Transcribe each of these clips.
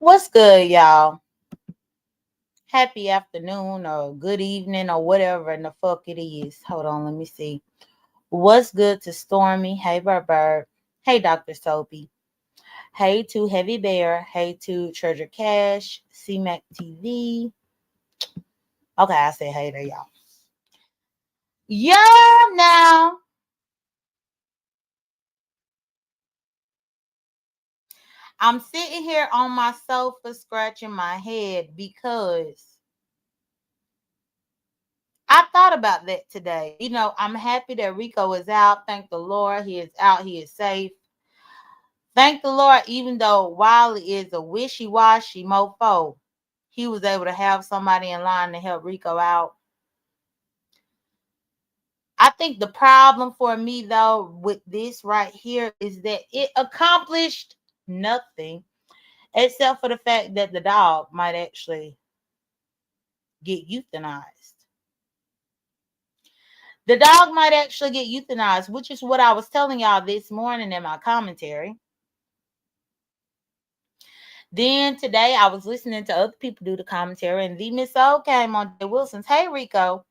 What's good, y'all? Happy afternoon or good evening or whatever in the fuck it is. Hold on, let me see. What's good to Stormy? Hey, Bird. Hey, Dr. Soapy. Hey to Heavy Bear. Hey to Treasure Cash. C-Mac TV. Okay, I said hey to y'all. Yeah, now. I'm sitting here on my sofa scratching my head because I thought about that today. I'm happy that Rico is out. Thank the Lord. He is out. He is safe. Thank the Lord, even though Wiley is a wishy-washy mofo, he was able to have somebody in line to help Rico out. I think the problem for me, though, with this right here is that it accomplished nothing except for the fact that the dog might actually get euthanized. The dog might actually get euthanized, which is what I was telling y'all this morning in my commentary. Then today I was listening to other people do the commentary, and the Miss O came on Jay Wilson's Hey Rico,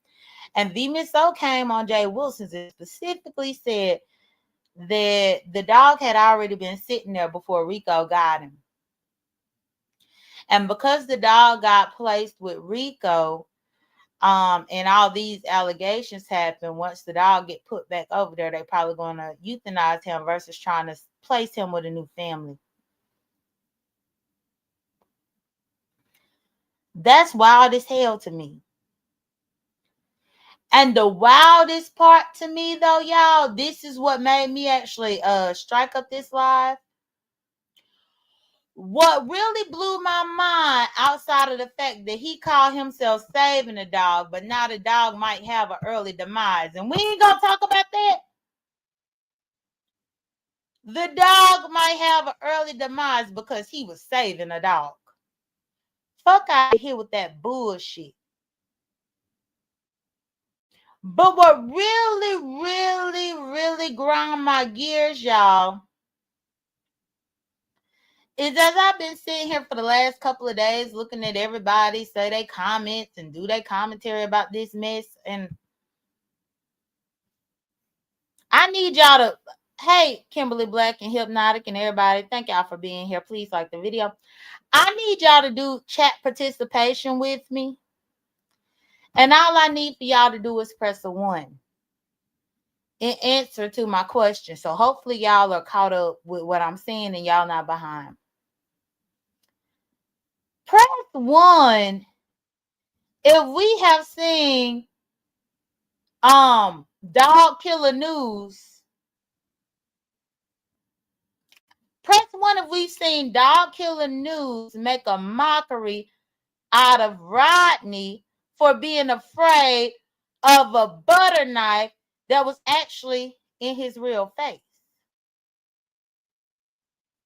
and the Miss O came on Jay Wilson's and specifically said that the dog had already been sitting there before Rico got him. And because the dog got placed with Rico, and all these allegations happen, once the dog get put back over there, they probably going to euthanize him versus trying to place him with a new family. That's wild as hell to me. And the wildest part to me, though, y'all, this is what made me actually strike up this live. What really blew my mind, outside of the fact that he called himself saving the dog, but now the dog might have an early demise, and we ain't gonna talk about that. The dog might have an early demise because he was saving a dog. Fuck out of here with that bullshit. But what really grind my gears, y'all, is as I've been sitting here for the last couple of days looking at everybody say they comments and do they commentary about this mess, and I need y'all to, hey, Kimberly Black and Hypnotic and everybody, thank y'all for being here. Please like the video. I need y'all to do chat participation with me. And all I need for y'all to do is press a 1 in answer to my question. So hopefully y'all are caught up with what I'm saying and y'all not behind. Press 1 if we have seen dog killer news. Press 1 if we've seen dog killer news make a mockery out of Rodney for being afraid of a butter knife that was actually in his real face.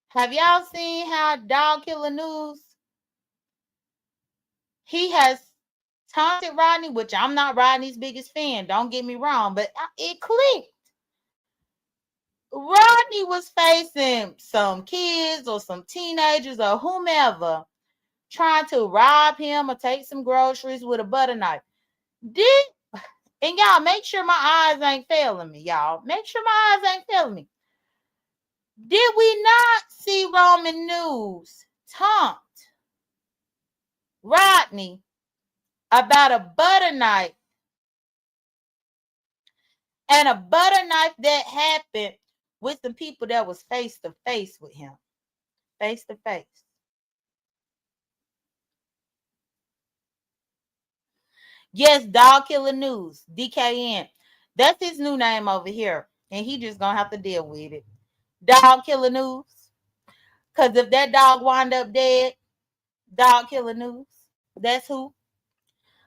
Have y'all seen how dog killer news, he has taunted Rodney, which I'm not Rodney's biggest fan, don't get me wrong, but it clicked. Rodney was facing some kids or some teenagers or whomever trying to rob him or take some groceries with a butter knife. And y'all, make sure my eyes ain't failing me, y'all. Make sure my eyes ain't failing me. Did we not see Roman News taunt Rodney about a butter knife, and a butter knife that happened with some people that was face to face with him? Face to face. Yes, Dog Killer News, DKN. That's his new name over here. And he just gonna have to deal with it. Dog Killer News. Because if that dog wind up dead, Dog Killer News. That's who.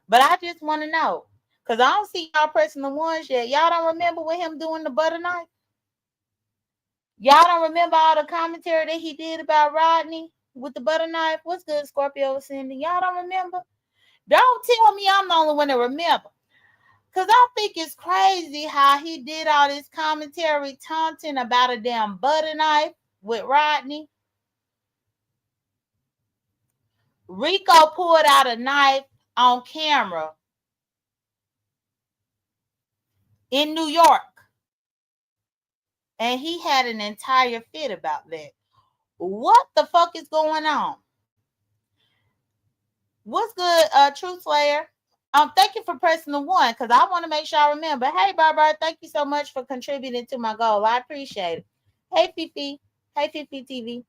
But I just want to know. Because I don't see y'all pressing the 1s yet. Y'all don't remember with him doing the butter knife? Y'all don't remember all the commentary that he did about Rodney with the butter knife? What's good, Scorpio Cindy? Y'all don't remember? Don't tell me I'm the only one that remember. Because I think it's crazy how he did all this commentary taunting about a damn butter knife with Rodney. Rico pulled out a knife on camera in New York, and he had an entire fit about that. What the fuck is going on? What's good, Truth Slayer? Thank you for pressing the one, because I want to make sure I remember. Hey, Barbara, thank you so much for contributing to my goal. I appreciate it. Hey, Fifi. Hey, Fifi TV.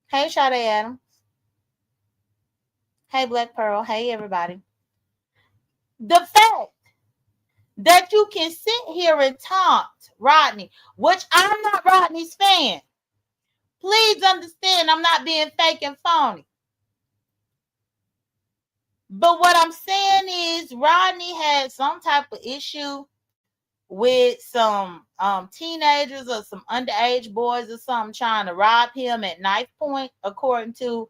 Hey, Sade Adams. Hey, Black Pearl. Hey, everybody. The fact that you can sit here and taunt Rodney, which I'm not Rodney's fan. Please understand, I'm not being fake and phony. But what I'm saying is Rodney had some type of issue with some teenagers or some underage boys or something trying to rob him at knife point, according to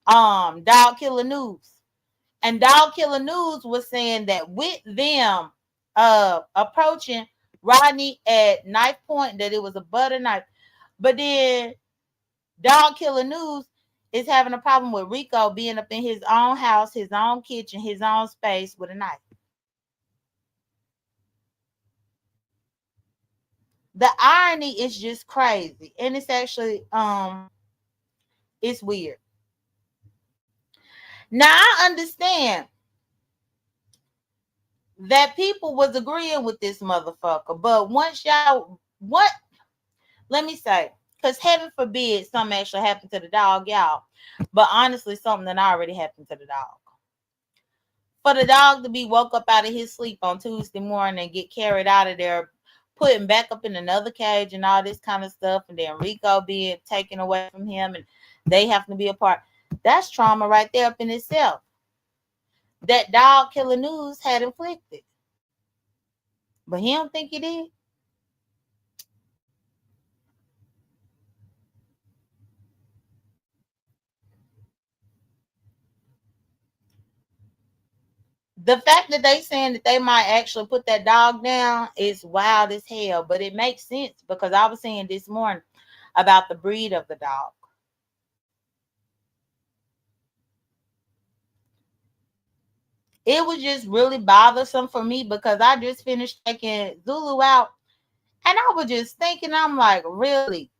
Dog Killer News. And Dog Killer News was saying that with them approaching Rodney at knife point, that it was a butter knife. But then Dog Killer News is having a problem with Rico being up in his own house, his own kitchen, his own space with a knife. The irony is just crazy. And it's actually it's weird. Now I understand that people was agreeing with this motherfucker, but once y'all let me say, because heaven forbid something actually happened to the dog, y'all. But honestly, something that already happened to the dog. For the dog to be woke up out of his sleep on Tuesday morning and get carried out of there, putting back up in another cage and all this kind of stuff, and then Rico being taken away from him and they have to be apart. That's trauma right there up in itself. That Dog Killer News had inflicted. But he don't think he did. The fact that they saying that they might actually put that dog down is wild as hell, but it makes sense because I was saying this morning about the breed of the dog. It was just really bothersome for me because I just finished taking Zulu out and I was just thinking, I'm like, really?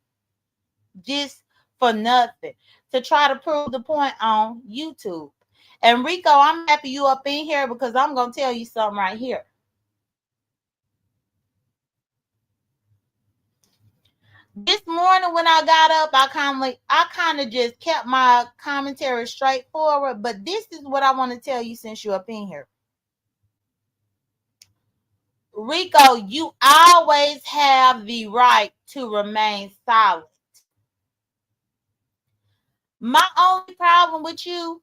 Just for nothing to try to prove the point on YouTube. And Rico, I'm happy you up in here because I'm going to tell you something right here. This morning when I got up, I kind of just kept my commentary straightforward. But this is what I want to tell you since you're up in here. Rico, you always have the right to remain silent. My only problem with you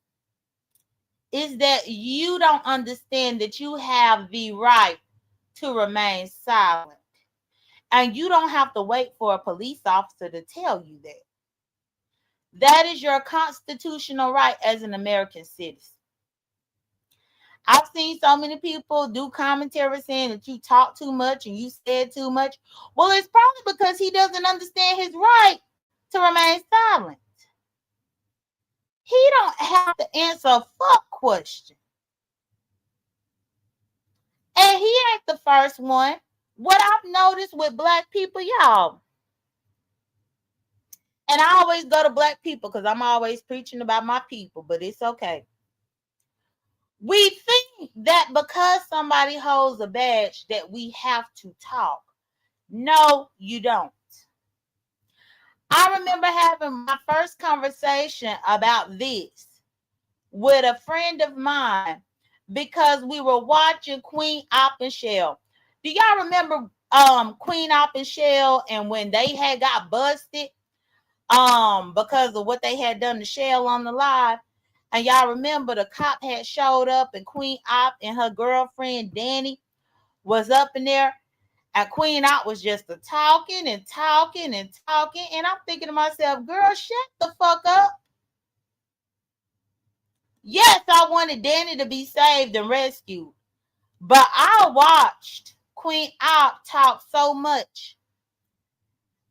is that you don't understand that you have the right to remain silent. And you don't have to wait for a police officer to tell you that. That is your constitutional right as an American citizen. I've seen so many people do commentary saying that you talk too much and you said too much. Well, it's probably because he doesn't understand his right to remain silent. He don't have to answer a fuck question. And he ain't the first one. What I've noticed with black people, y'all, and I always go to black people because I'm always preaching about my people, but it's okay. We think that because somebody holds a badge that we have to talk. No, you don't. I remember having my first conversation about this with a friend of mine because we were watching Queen Op and Shell. Do y'all remember Queen Op and Shell and when they had got busted because of what they had done to Shell on the live? And y'all remember the cop had showed up and Queen Op and her girlfriend Danny was up in there. And Queen Op was just talking and talking and talking. And I'm thinking to myself, girl, shut the fuck up. Yes, I wanted Danny to be saved and rescued. But I watched Queen Op talk so much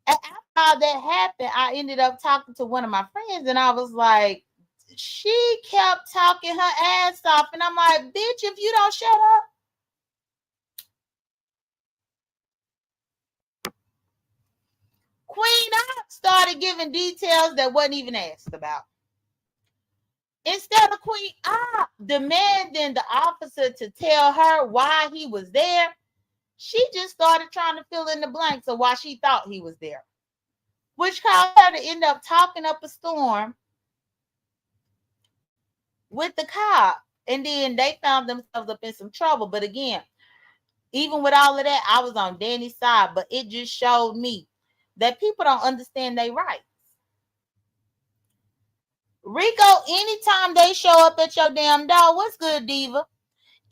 And after all that happened, I ended up talking to one of my friends, and I was like, she kept talking her ass off, and I'm like, bitch, if you don't shut up. Queen started giving details that wasn't even asked about. Instead of Queen demanding the officer to tell her why he was there, she just started trying to fill in the blanks of why she thought he was there, which caused her to end up talking up a storm with the cop. And then they found themselves up in some trouble. But again, even with all of that, I was on Danny's side, but it just showed me that people don't understand their rights. Rico, anytime they show up at your damn door, what's good, Diva?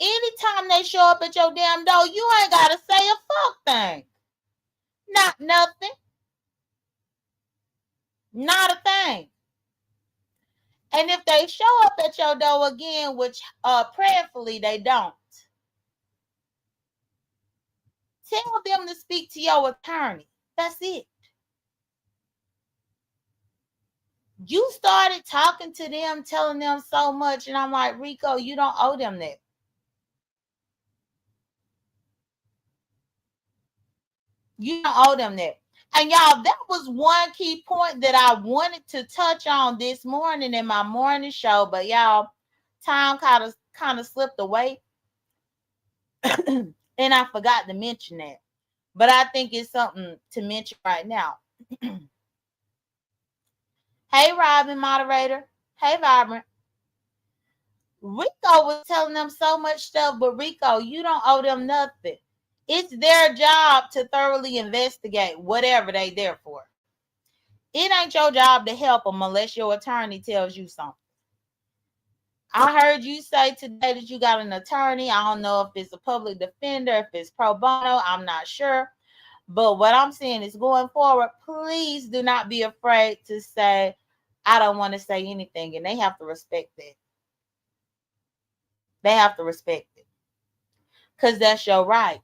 Anytime they show up at your damn door, you ain't got to say a fuck thing. Not nothing. Not a thing. And if they show up at your door again, which prayerfully they don't, tell them to speak to your attorney. That's it. You started talking to them, telling them so much, and I'm like, Rico, you don't owe them that. You don't owe them that. And y'all, that was one key point that I wanted to touch on this morning in my morning show, but y'all, time kind of slipped away. And I forgot to mention that. But I think it's something to mention right now. Hey, Robin, moderator. Hey, Vibrant. Rico was telling them so much stuff, but Rico, you don't owe them nothing. It's their job to thoroughly investigate whatever they there for. It ain't your job to help them unless your attorney tells you something. I heard you say today that you got an attorney. I don't know if it's a public defender, if it's pro bono. I'm not sure. But what I'm saying is going forward, please do not be afraid to say, I don't want to say anything. And they have to respect that. They have to respect it. Because that's your right.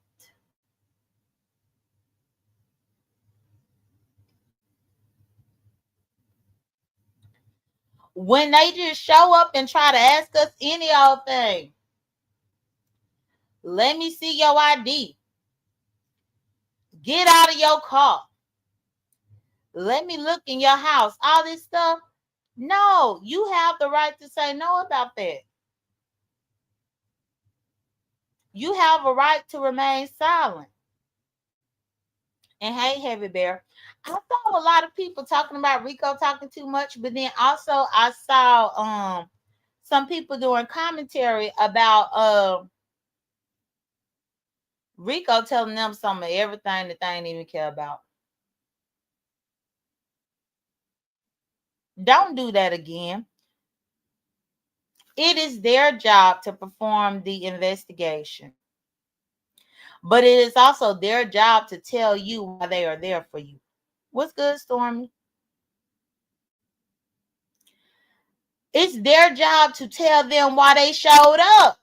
When they just show up and try to ask us any old thing, let me see your ID. Get out of your car. Let me look in your house. All this stuff. No, you have the right to say no about that. You have a right to remain silent. And hey, Heavy Bear, I saw a lot of people talking about Rico talking too much, but then also I saw some people doing commentary about Rico telling them some of everything that they ain't even care about. Don't do that again. It is their job to perform the investigation. But it is also their job to tell you why they are there for you. What's good, Stormy? It's their job to tell them why they showed up.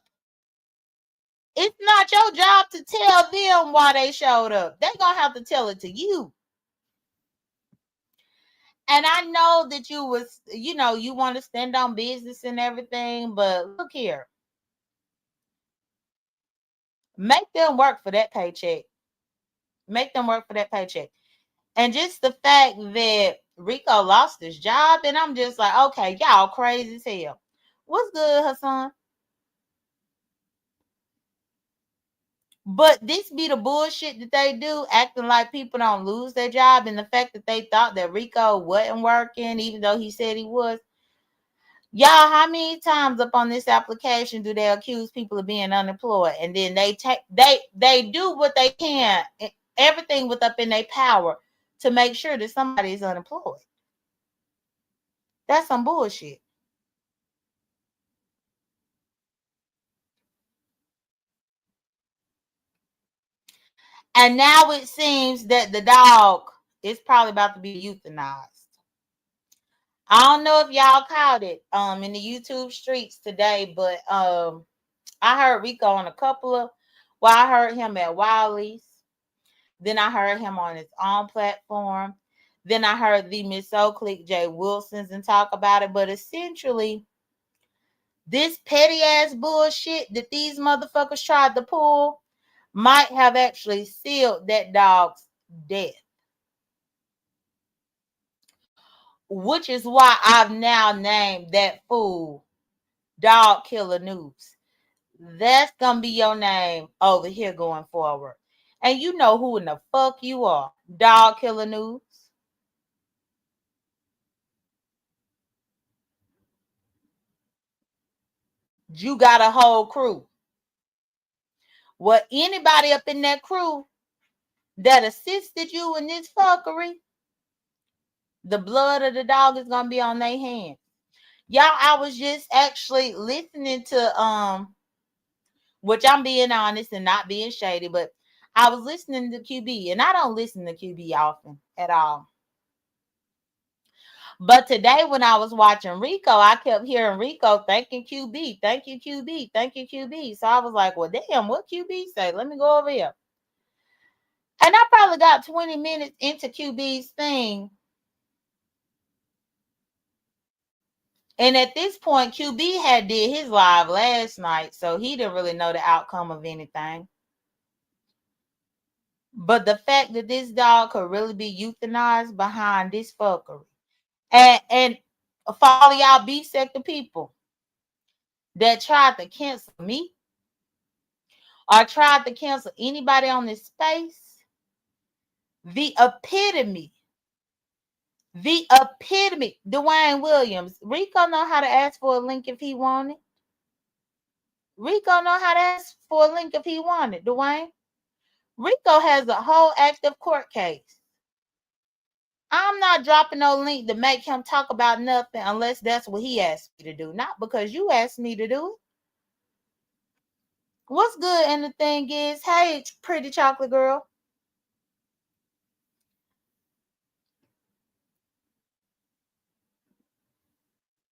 It's not your job to tell them why they showed up. They're going to have to tell it to you. And I know that you want to stand on business and everything, but look here. Make them work for that paycheck. Make them work for that paycheck. And just the fact that Rico lost his job, and I'm just like, okay, y'all crazy as hell. What's good, Hassan? But this be the bullshit that they do, acting like people don't lose their job, and the fact that they thought that Rico wasn't working, even though he said he was. Y'all, how many times up on this application do they accuse people of being unemployed, and then they do what they can, everything with up in their power to make sure that somebody is unemployed? That's some bullshit. And now it seems that the dog is probably about to be euthanized. I don't know if y'all caught it in the YouTube streets today, but I heard Rico on a couple of, I heard him at Wiley's. Then I heard him on his own platform. Then I heard the Miss Click Jay Wilsons and talk about it. But essentially, this petty ass bullshit that these motherfuckers tried to pull might have actually sealed that dog's death. Which is why I've now named that fool Dog Killer News. That's gonna be your name over here going forward. And you know who in the fuck you are. Dog Killer News. You got a whole crew. Well, anybody up in that crew that assisted you in this fuckery, the blood of the dog is gonna be on their hands. Y'all, I was just actually listening to which I'm being honest and not being shady, but I was listening to QB, and I don't listen to QB often at all. But today when I was watching Rico, I kept hearing Rico thanking QB, thank you QB, thank you QB. So I was like, well, damn, what QB say? Let me go over here. And I probably got 20 minutes into QB's thing. And at this point, QB had did his live last night, so he didn't really know the outcome of anything. But the fact that this dog could really be euthanized behind this fuckery. And for all y'all beef sector people that tried to cancel me or tried to cancel anybody on this space, the epitome, Dwayne Williams. Rico know how to ask for a link if he wanted. Rico know how to ask for a link if he wanted, Dwayne. Rico has a whole active court case. I'm not dropping no link to make him talk about nothing unless that's what he asked me to do, not because you asked me to do it. What's good? And the thing is, hey, pretty chocolate girl.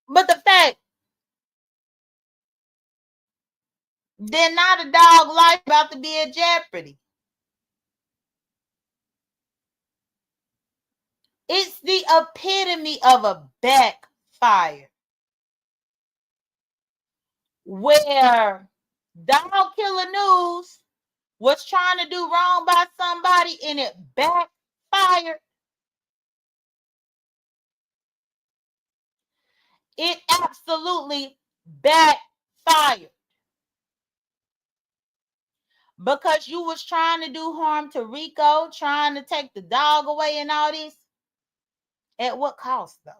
But the fact that now the dog life about to be in jeopardy. It's the epitome of a backfire. Where Dog Killer News was trying to do wrong by somebody and it backfired. It absolutely backfired. Because you was trying to do harm to Rico, trying to take the dog away and all this. At what cost, though?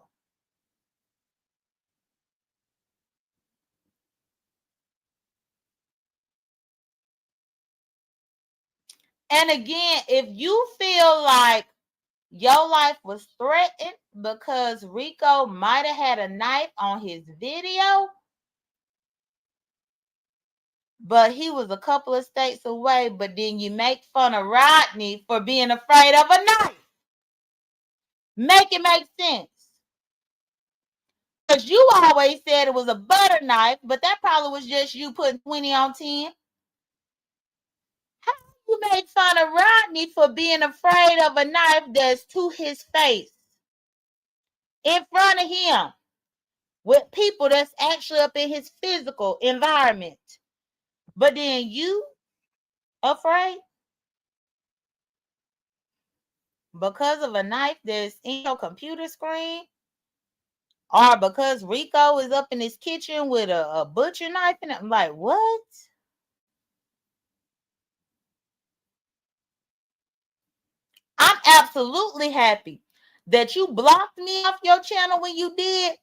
And again, if you feel like your life was threatened because Rico might have had a knife on his video, but he was a couple of states away, but then you make fun of Rodney for being afraid of a knife. Make it make sense. Because you always said it was a butter knife, but that probably was just you putting 20 on 10. How you make fun of Rodney for being afraid of a knife that's to his face in front of him with people that's actually up in his physical environment? But then you afraid because of a knife that's in your computer screen, or because Rico is up in his kitchen with a butcher knife, and I'm like, what? I'm absolutely happy that you blocked me off your channel when you did.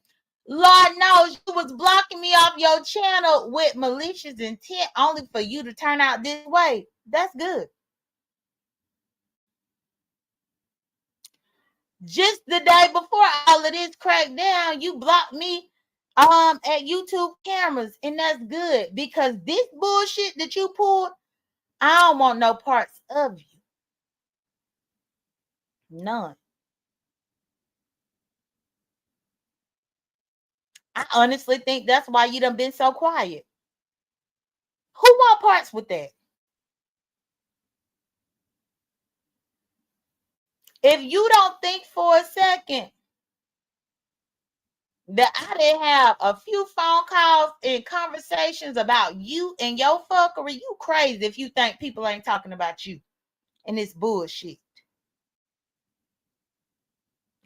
Lord knows you was blocking me off your channel with malicious intent only for you to turn out this way. That's good. Just the day before all of this cracked down, you blocked me at YouTube cameras, and that's good because this bullshit that you pulled, I don't want no parts of you. None. I honestly think that's why you done been so quiet. Who want parts with that? If you don't think for a second that I didn't have a few phone calls and conversations about you and your fuckery, you crazy if you think people ain't talking about you and this bullshit.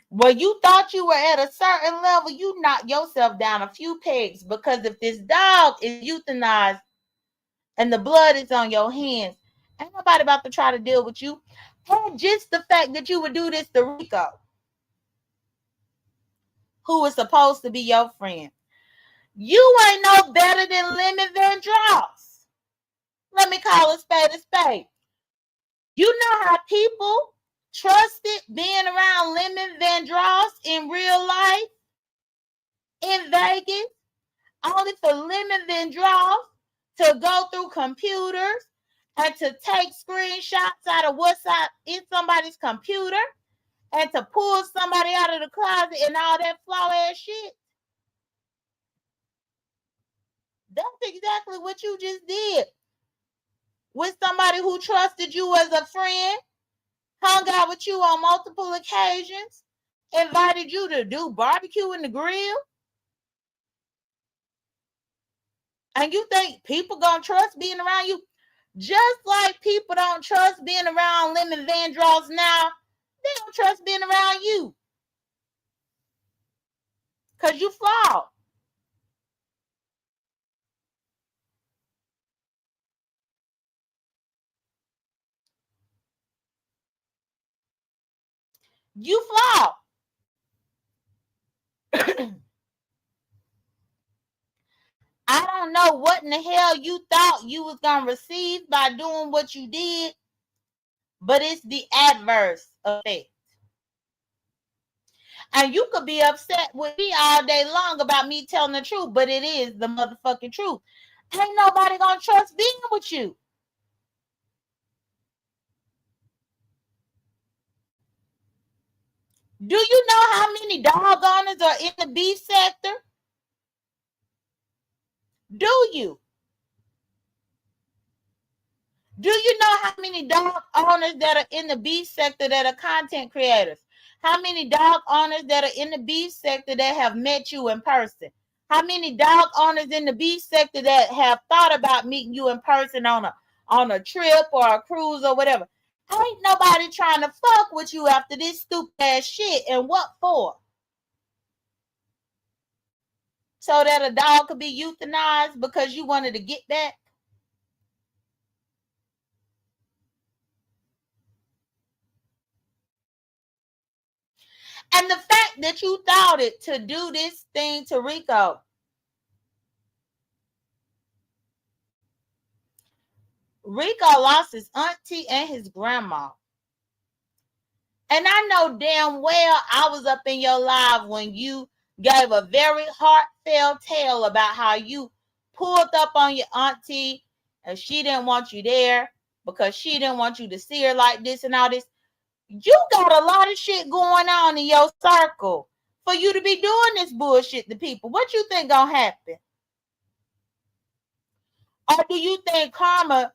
Well, you thought you were at a certain level, you knocked yourself down a few pegs, because if this dog is euthanized and the blood is on your hands, ain't nobody about to try to deal with you. And just the fact that you would do this to Rico, who was supposed to be your friend. You ain't no better than Lemon Vandross. Let me call a spade a spade. You know how people trusted being around Lemon Vandross in real life in Vegas, only for Lemon Vandross to go through computers and to take screenshots out of what's in somebody's computer and to pull somebody out of the closet and all that flaw ass shit. That's exactly what you just did with somebody who trusted you as a friend, hung out with you on multiple occasions, invited you to do barbecue in the grill. And you think people gonna trust being around you? Just like people don't trust being around Lemon Vandross now, they don't trust being around you. Because you flawed. You flawed. I don't know what in the hell you thought you was going to receive by doing what you did, but it's the adverse effect. And you could be upset with me all day long about me telling the truth, but it is the motherfucking truth. Ain't nobody going to trust being with you. Do you know how many dog owners are in the beef sector? Do you? Do you know how many dog owners that are in the beef sector that are content creators? How many dog owners that are in the beef sector that have met you in person? How many dog owners in the beef sector that have thought about meeting you in person on a trip or a cruise or whatever? Ain't nobody trying to fuck with you after this stupid ass shit. And what for? So that a dog could be euthanized because you wanted to get back? And the fact that you thought it to do this thing to Rico. Rico lost his auntie and his grandma. And I know damn well I was up in your live when you gave a very heartfelt tale about how you pulled up on your auntie and she didn't want you there because she didn't want you to see her like this and all this. You got a lot of shit going on in your circle for you to be doing this bullshit to people. What you think gonna happen? Or do you think karma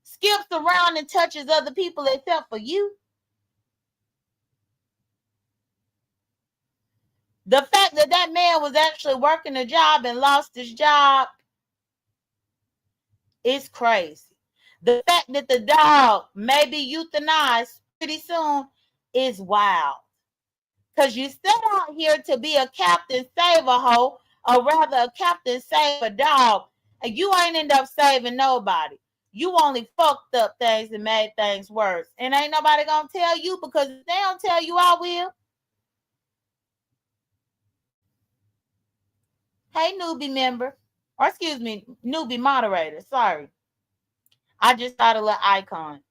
skips around and touches other people except for you? The fact that that man was actually working a job and lost his job is crazy. The fact that the dog may be euthanized pretty soon is wild. Because you set out here to be a captain save a hoe, or rather a captain save a dog, and you ain't end up saving nobody. You only fucked up things and made things worse. And ain't nobody gonna tell you, because if they don't tell you, I will. Hey, newbie member. Or excuse me, newbie moderator. Sorry. I just thought a little icon.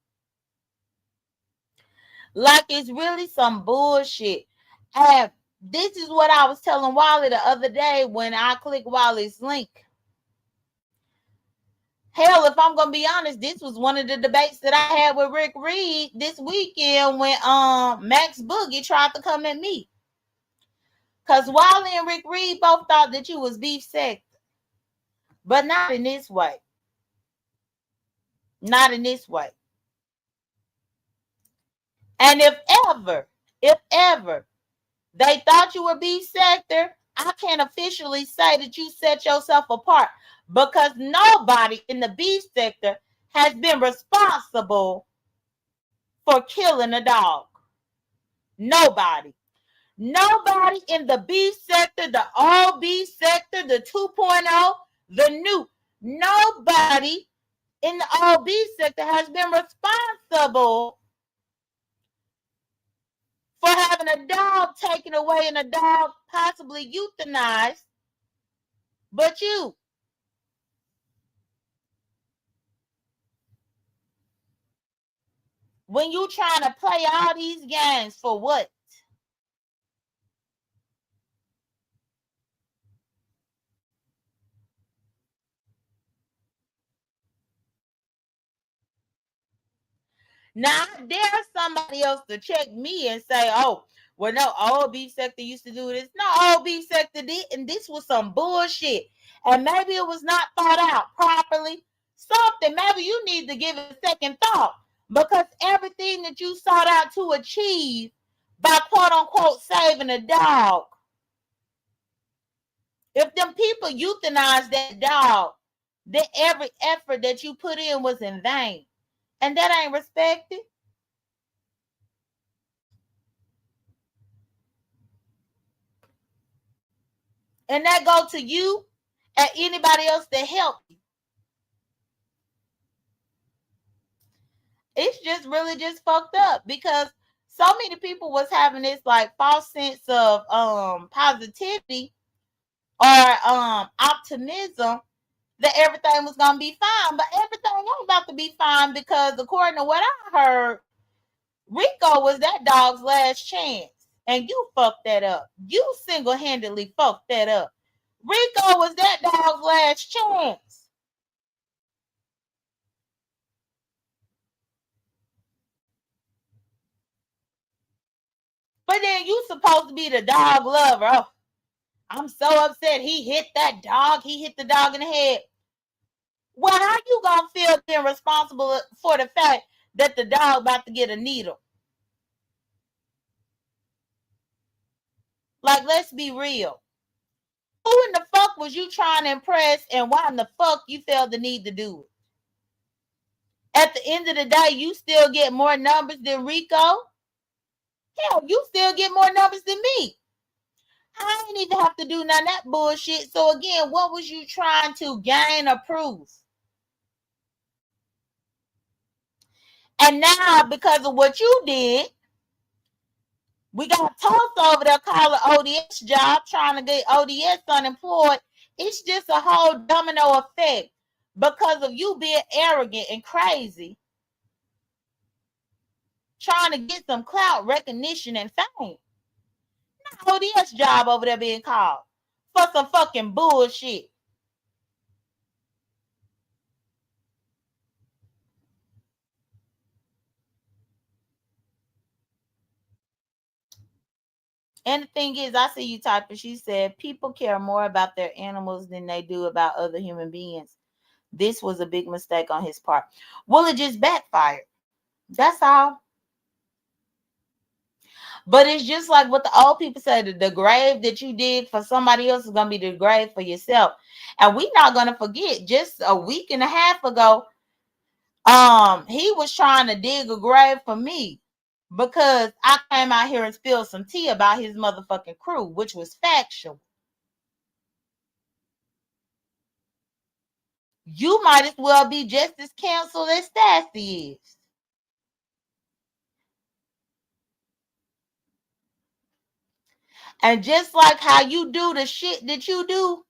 Like it's really some bullshit. And this is what I was telling Wally the other day when I clicked Wally's link. Hell, if I'm gonna be honest, this was one of the debates that I had with Rick Reed this weekend when Max Boogie tried to come at me. Cause Wally and Rick Reed both thought that you was beef sector. But not in this way. Not in this way. And if ever they thought you were B sector, I can't officially say that you set yourself apart because nobody in the B sector has been responsible for killing a dog. Nobody. Nobody in the B sector, the old B sector, the 2.0, the new. Nobody in the old B sector has been responsible for having a dog taken away and a dog possibly euthanized, but you. When you trying to play all these games for what? Now I dare somebody else to check me and say, oh, well, no, old B sector used to do this. No, old B sector did, and this was some bullshit. And maybe it was not thought out properly. Something, maybe you need to give it a second thought. Because everything that you sought out to achieve by quote unquote saving a dog, if them people euthanized that dog, then every effort that you put in was in vain. And that ain't respected. And that go to you and anybody else that helped you. It's just really just fucked up because so many people was having this like false sense of positivity or optimism that everything was gonna be fine, but everything ain't about to be fine because according to what I heard, Rico was that dog's last chance, and you fucked that up. You single-handedly fucked that up. Rico was that dog's last chance. But then you supposed to be the dog lover. Oh, I'm so upset he hit that dog. He hit the dog in the head. Well, how you gonna feel being responsible for the fact that the dog about to get a needle? Like, let's be real. Who in the fuck was you trying to impress and why in the fuck you felt the need to do it? At the end of the day, you still get more numbers than Rico. Hell, you still get more numbers than me. I didn't even have to do none of that bullshit. So again, what was you trying to gain or prove? And now, because of what you did, we got Tulsa over there calling ODS job, trying to get ODS unemployed. It's just a whole domino effect because of you being arrogant and crazy, trying to get some clout recognition and fame. Now ODS job over there being called for some fucking bullshit. And the thing is, I see you typing. She said, people care more about their animals than they do about other human beings. This was a big mistake on his part. Well, it just backfired. That's all. But it's just like what the old people say, the grave that you dig for somebody else is going to be the grave for yourself. And we're not going to forget, just a week and a half ago, he was trying to dig a grave for me because I came out here and spilled some tea about his motherfucking crew, which was factual. You might as well be just as canceled as Stassi is. And just like how you do the shit that you do,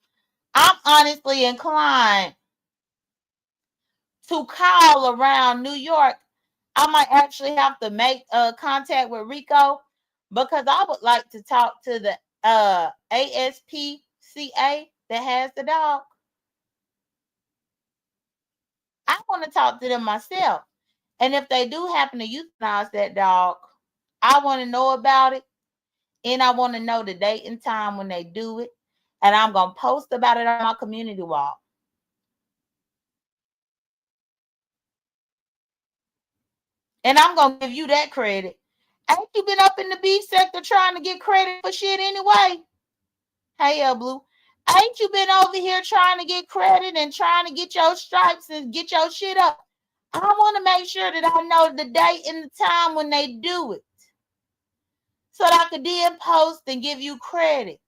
I'm honestly inclined to call around New York. I might actually have to make contact with Rico because I would like to talk to the ASPCA that has the dog. I want to talk to them myself. And if they do happen to euthanize that dog, I want to know about it. And I want to know the date and time when they do it. And I'm going to post about it on my community wall. And I'm going to give you that credit. Ain't you been up in the beef sector trying to get credit for shit anyway? Hey, Blue. Ain't you been over here trying to get credit and trying to get your stripes and get your shit up? I want to make sure that I know the date and the time when they do it, so that I could then post and give you credit.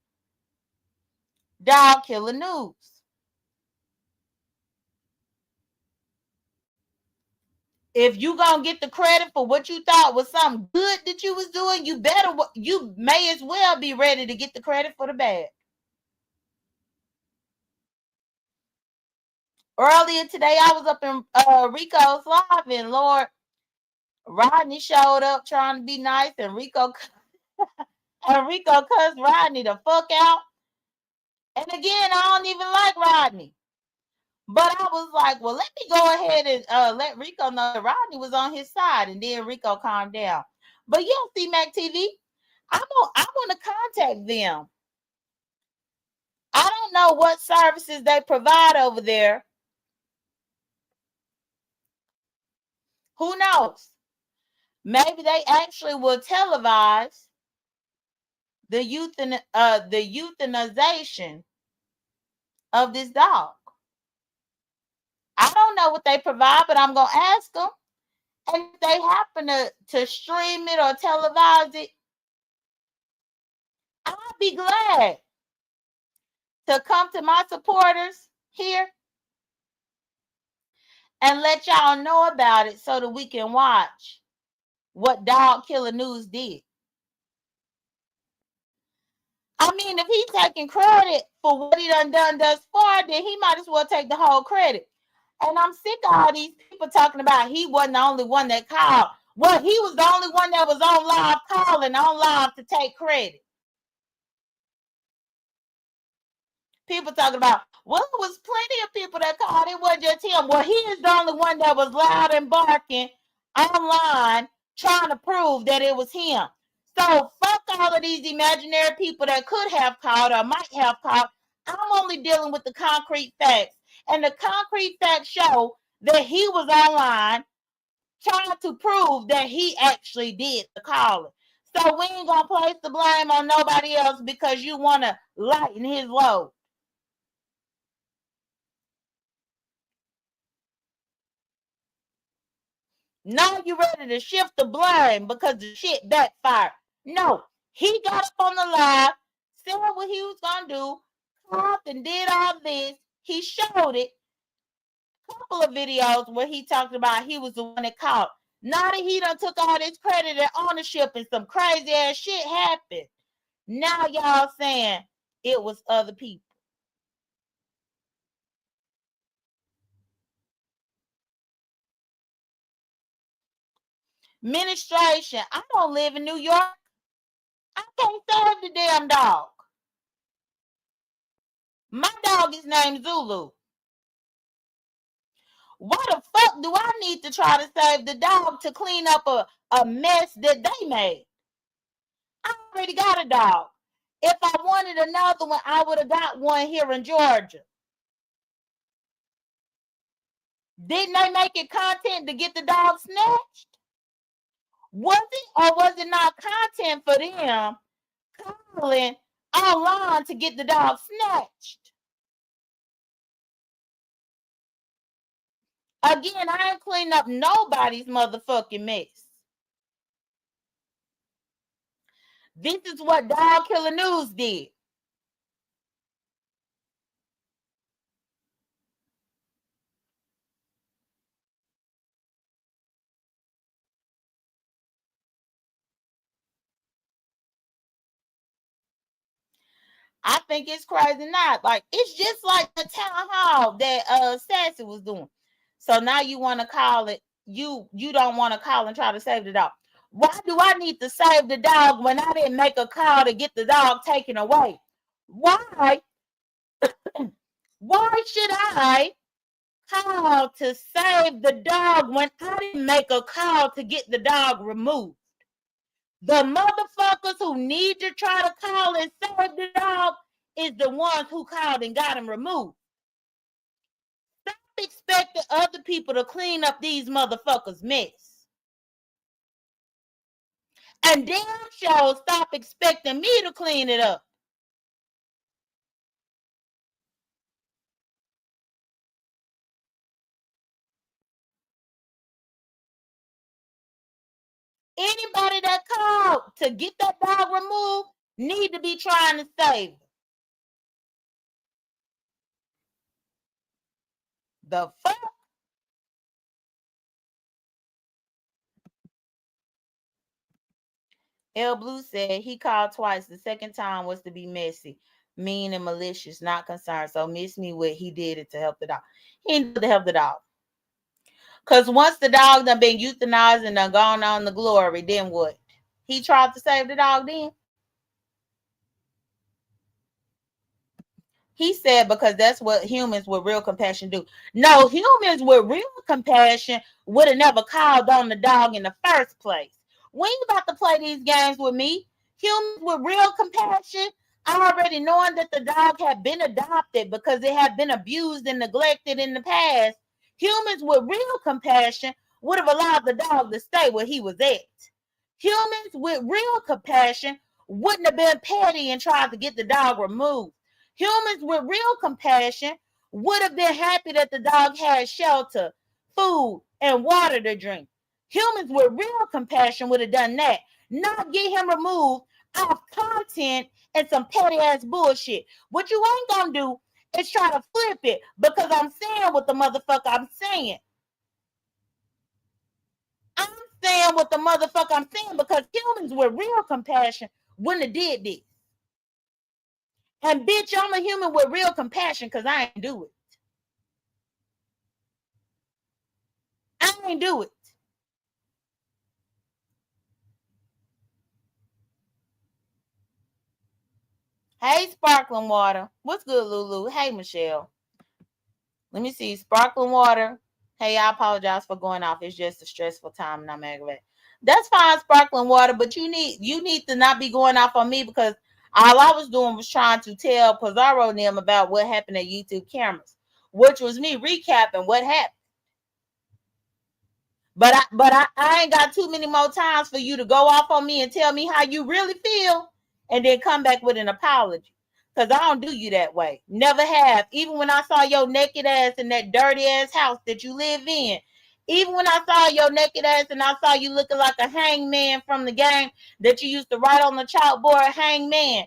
Dog Killer News. If you gonna get the credit for what you thought was something good that you was doing, you may as well be ready to get the credit for the bad. Earlier today, I was up in Rico's live, and Lord, Rodney showed up trying to be nice, and Rico cussed Rodney the fuck out. And again, I don't even like Rodney. But I was like, well, let me go ahead and let Rico know that Rodney was on his side, and then Rico calmed down. But you don't see Mac TV. I want to contact them. I don't know what services they provide over there. Who knows? Maybe they actually will televise the euthanization of this dog. I don't know what they provide, but I'm gonna ask them. And if they happen to stream it or televise it, I'll be glad to come to my supporters here and let y'all know about it so that we can watch what Dog Killer News did. I mean, if he's taking credit for what he done thus far, then he might as well take the whole credit. And I'm sick of all these people talking about he wasn't the only one that called. Well, he was the only one that was on live calling, on live to take credit. People talking about, well, it was plenty of people that called. It wasn't just him. Well, he is the only one that was loud and barking online trying to prove that it was him. So fuck all of these imaginary people that could have called or might have called. I'm only dealing with the concrete facts. And the concrete facts show that he was online trying to prove that he actually did the calling. So we ain't going to place the blame on nobody else because you want to lighten his load. Now you ready to shift the blame because the shit backfired. No, he got up on the live, said what he was going to do, talked and did all this. He showed it. A couple of videos where he talked about he was the one that called. Now that he done took all this credit and ownership and some crazy ass shit happened. Now y'all saying it was other people. Administration. I don't live in New York. I can't serve the damn dog. My dog is named Zulu. Why the fuck do I need to try to save the dog to clean up a mess that they made? I already got a dog. If I wanted another one, I would have got one here in Georgia. Didn't they make it content to get the dog snatched? Was it or was it not content for them calling online to get the dog snatched? Again, I ain't cleaning up nobody's motherfucking mess. This is what Dog Killer News did. I think it's crazy not. Like, it's just like the town hall that Sassy was doing. So now you want to call it, you don't want to call and try to save the dog. Why do I need to save the dog when I didn't make a call to get the dog taken away? Why? Why should I call to save the dog when I didn't make a call to get the dog removed? The motherfuckers who need to try to call and save the dog is the ones who called and got him removed. Stop expecting other people to clean up these motherfuckers' mess. And damn sure stop expecting me to clean it up. Anybody that called to get that dog removed need to be trying to save it. The fuck? L Blue said he called twice. The second time was to be messy, mean, and malicious, not concerned. So miss me with he did it to help the dog. He didn't do it to help the dog. Because once the dog done been euthanized and done gone on the glory, then what? He tried to save the dog then? He said because that's what humans with real compassion do. No, humans with real compassion would have never called on the dog in the first place. We ain't about to play these games with me. Humans with real compassion, already knowing that the dog had been adopted because it had been abused and neglected in the past. Humans with real compassion would have allowed the dog to stay where he was at. Humans with real compassion wouldn't have been petty and tried to get the dog removed. Humans with real compassion would have been happy that the dog had shelter, food, and water to drink. Humans with real compassion would have done that, not get him removed off content and some petty ass bullshit. What you ain't gonna do is try to flip it because I'm saying what the motherfucker I'm saying. I'm saying what the motherfucker I'm saying because humans with real compassion wouldn't have did this. And bitch, I'm a human with real compassion because I ain't do it. I ain't do it. Hey, Sparkling Water. What's good, Lulu? Hey, Michelle. Let me see. Sparkling Water. Hey, I apologize for going off. It's just a stressful time and I'm aggravated. That's fine, Sparkling Water, but you need to not be going off on me because all I was doing was trying to tell Pizarro and them about what happened at YouTube cameras, which was me recapping what happened. But I ain't got too many more times for you to go off on me and tell me how you really feel and then come back with an apology. Because I don't do you that way. Never have. Even when I saw your naked ass in that dirty ass house that you live in. Even when I saw your naked ass and I saw you looking like a hangman from the game that you used to write on the chalkboard, hangman.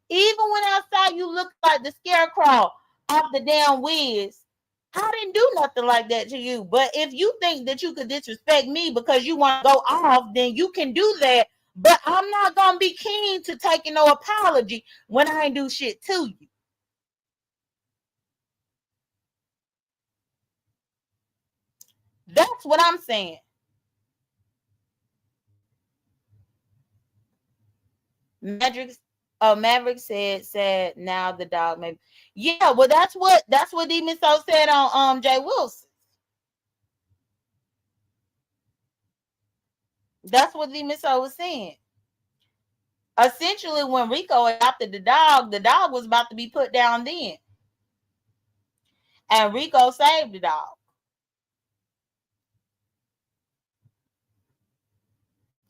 Even when I saw you look like the scarecrow off the damn Wiz, I didn't do nothing like that to you. But if you think that you could disrespect me because you want to go off, then you can do that. But I'm not going to be keen to taking no apology when I ain't do shit to you. That's what I'm saying. Maverick said now the dog maybe. Yeah, well that's what Demon Soul said on Jay Wilson. That's what Demon Soul was saying. Essentially, when Rico adopted the dog was about to be put down then. And Rico saved the dog.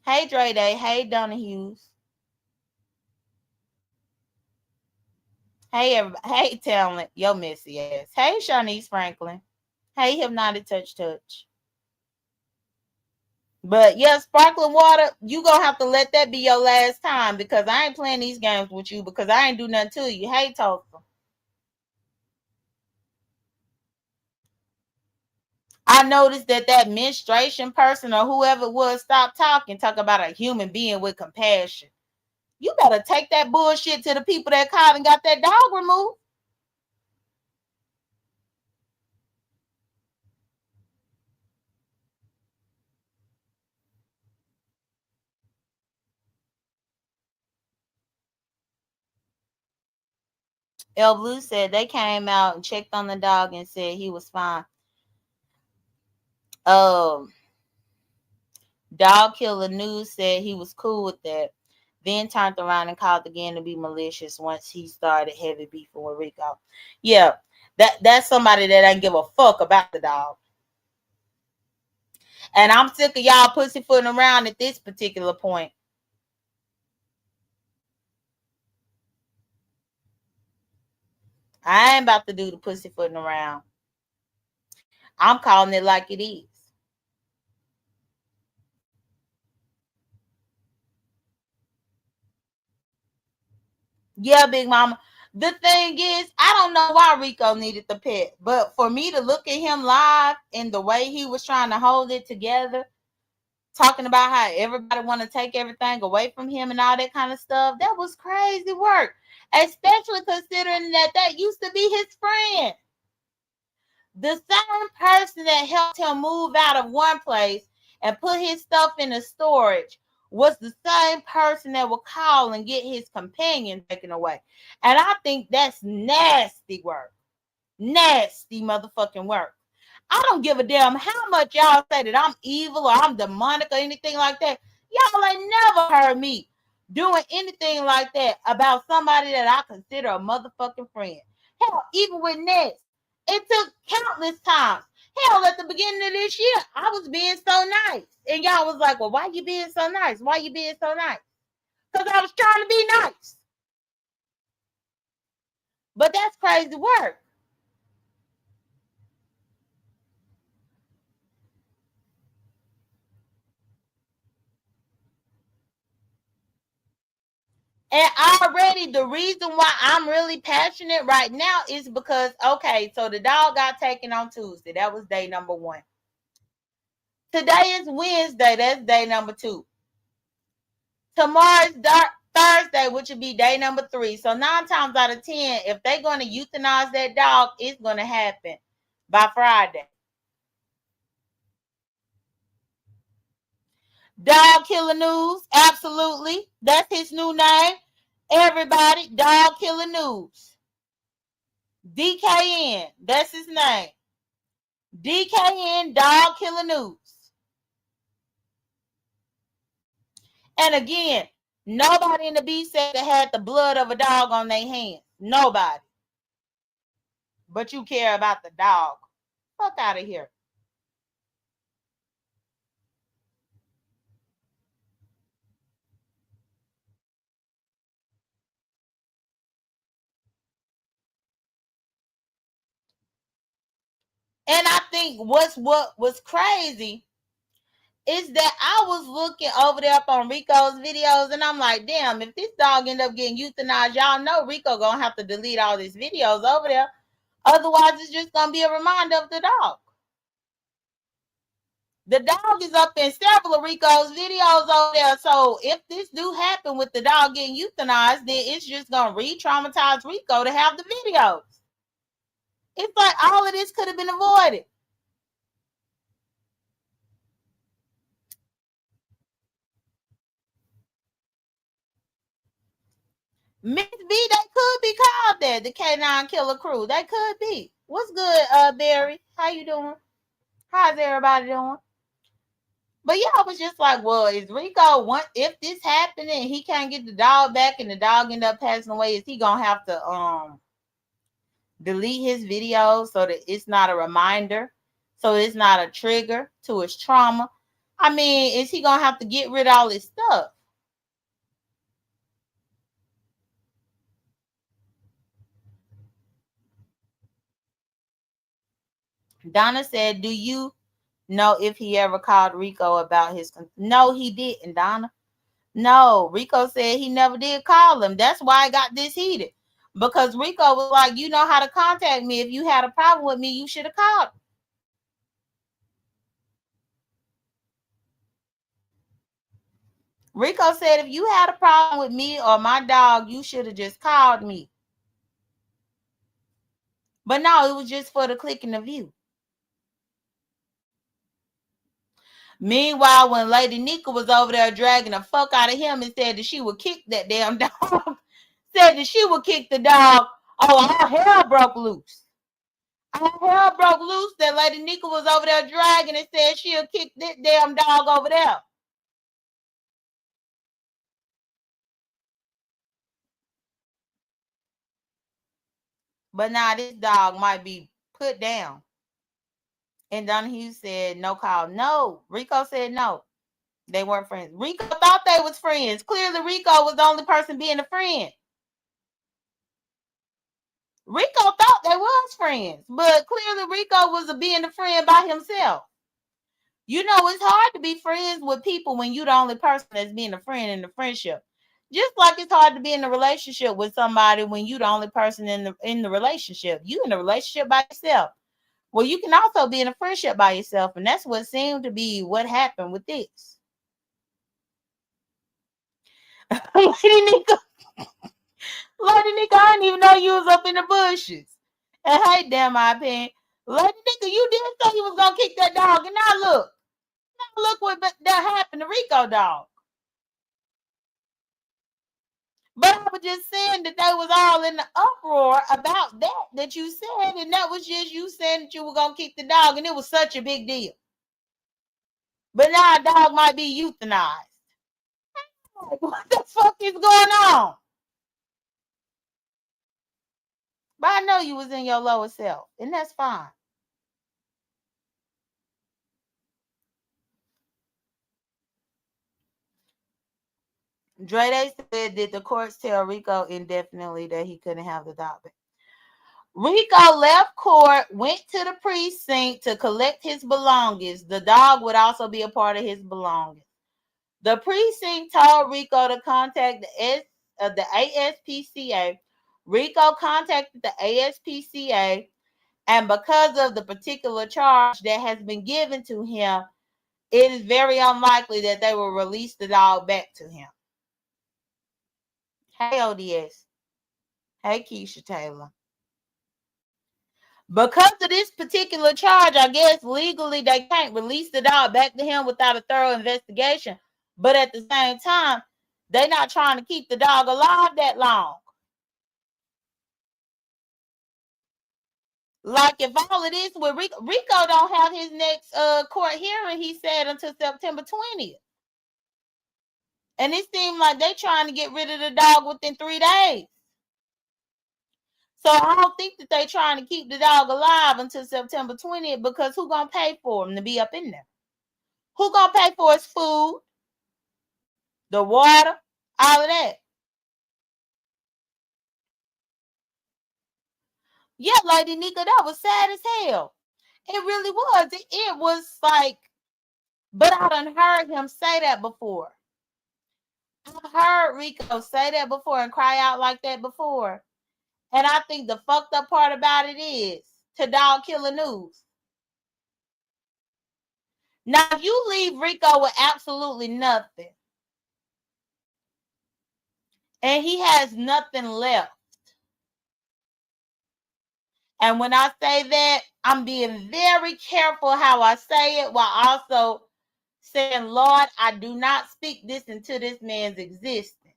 Hey, Dre Day. Hey, Donahue's. Hey, everybody. Hey, Talent. Yo, messy ass. Hey, Shanice Franklin. Hey, Hypnotic Touch. But yeah, Sparkling Water, you gonna have to let that be your last time because I ain't playing these games with you because I ain't do nothing to you. Hey, Tulsa. I noticed that menstruation person or whoever it was stopped talking, talk about a human being with compassion. You better take that bullshit to the people that called and got that dog removed. El Blue said they came out and checked on the dog and said he was fine. Um, Dog Killer News said he was cool with that. Then turned around and called again to be malicious once he started heavy beefing with Rico. Yeah, that's somebody that doesn't give a fuck about the dog. And I'm sick of y'all pussyfooting around at this particular point. I ain't about to do the pussyfooting around. I'm calling it like it is. Yeah, Big Mama. The thing is, I don't know why Rico needed the pet, but for me to look at him live and the way he was trying to hold it together, talking about how everybody want to take everything away from him and all that kind of stuff, that was crazy work. Especially considering that used to be his friend. The same person that helped him move out of one place and put his stuff in the storage was the same person that would call and get his companion taken away. And I think that's nasty work. Nasty motherfucking work. I don't give a damn how much y'all say that I'm evil or I'm demonic or anything like that. Y'all ain't never heard me doing anything like that about somebody that I consider a motherfucking friend. Hell, even with Ness, it took countless times. Hell, at the beginning of this year, I was being so nice. And y'all was like, well, why you being so nice? Why you being so nice? Because I was trying to be nice. But that's crazy work. And already the reason why I'm really passionate right now is because, okay, so the dog got taken on Tuesday. That was day number 1. Today is Wednesday. That's day number 2. Tomorrow's Thursday, which would be day number 3. So 9 times out of 10, if they're going to euthanize that dog, it's going to happen by Friday. Dog Killer News, absolutely. That's his new name. Everybody, Dog Killer News. DKN, that's his name. DKN, Dog Killer News. And again, nobody in the B sector had the blood of a dog on their hands. Nobody. But you care about the dog. Fuck out of here. And I think what was crazy is that I was looking over there up on Rico's videos, and I'm like, damn, if this dog end up getting euthanized, y'all know Rico gonna have to delete all these videos over there. Otherwise, it's just gonna be a reminder of the dog. The dog is up in several of Rico's videos over there. So if this do happen with the dog getting euthanized, then it's just gonna re-traumatize Rico to have the videos. It's like all of this could have been avoided. Miss B, they could be called that, the K9 Killer Crew. They could be. What's good, Barry? How you doing? How's everybody doing? But yeah, I was just like, well, is Rico if this happened and he can't get the dog back and the dog end up passing away, is he gonna have to delete his videos so that it's not a reminder, so it's not a trigger to his trauma? I mean, is he gonna have to get rid of all his stuff? Donna said, do you know if he ever called Rico about his... No, he didn't, Donna. No, Rico said he never did call him. That's why I got this heated. Because Rico was like, you know how to contact me. If you had a problem with me, you should have called. Rico said, if you had a problem with me or my dog, you should have just called me. But no, it was just for the click and the view. Meanwhile, when Lady Nika was over there dragging the fuck out of him and said that she would kick that damn dog, said that she would kick the dog, oh, all hell broke loose. All hell broke loose that Lady Nika was over there dragging and said she'll kick that damn dog over there. But now this dog might be put down. And Donahue said no call. No. Rico said no. They weren't friends. Rico thought they was friends. Clearly Rico was the only person being a friend. Rico thought they was friends, but clearly Rico was being a friend by himself. You know, it's hard to be friends with people when you're the only person that's being a friend in the friendship. Just like it's hard to be in a relationship with somebody when you're the only person in the relationship. You in a relationship by yourself. Well, you can also be in a friendship by yourself, and that's what seemed to be what happened with this. Lady Nika, I didn't even know you was up in the bushes. And hey, damn my opinion. Lady Nika, you did say you was gonna kick that dog, and now look what that happened to Rico dog. But I was just saying that they was all in the uproar about that you said, and that was just you saying that you were gonna kick the dog, and it was such a big deal. But now a dog might be euthanized. Like, what the fuck is going on? But I know you was in your lower self, and that's fine. Dre said, did the courts tell Rico indefinitely that he couldn't have the dog back? Rico left court, went to the precinct to collect his belongings. The dog would also be a part of his belongings. The precinct told Rico to contact the ASPCA. Rico contacted the ASPCA, and because of the particular charge that has been given to him, it is very unlikely that they will release the dog back to him. Hey, ODS. Hey, Keisha Taylor. Because of this particular charge, I guess legally they can't release the dog back to him without a thorough investigation. But at the same time, they're not trying to keep the dog alive that long. Like if all of this with Rico don't have his next court hearing, he said, until September 20th. And it seemed like they trying to get rid of the dog within 3 days. So I don't think that they trying to keep the dog alive until September 20th, because who gonna pay for him to be up in there? Who gonna pay for his food, the water, all of that? Yeah, Lady Nika, that was sad as hell. It really was. It was like, but I done heard him say that before. I've heard Rico say that before and cry out like that before. And I think the fucked up part about it is to dog killer news. Now, if you leave Rico with absolutely nothing, and he has nothing left, and when I say that, I'm being very careful how I say it, while also saying, Lord, I do not speak this into this man's existence.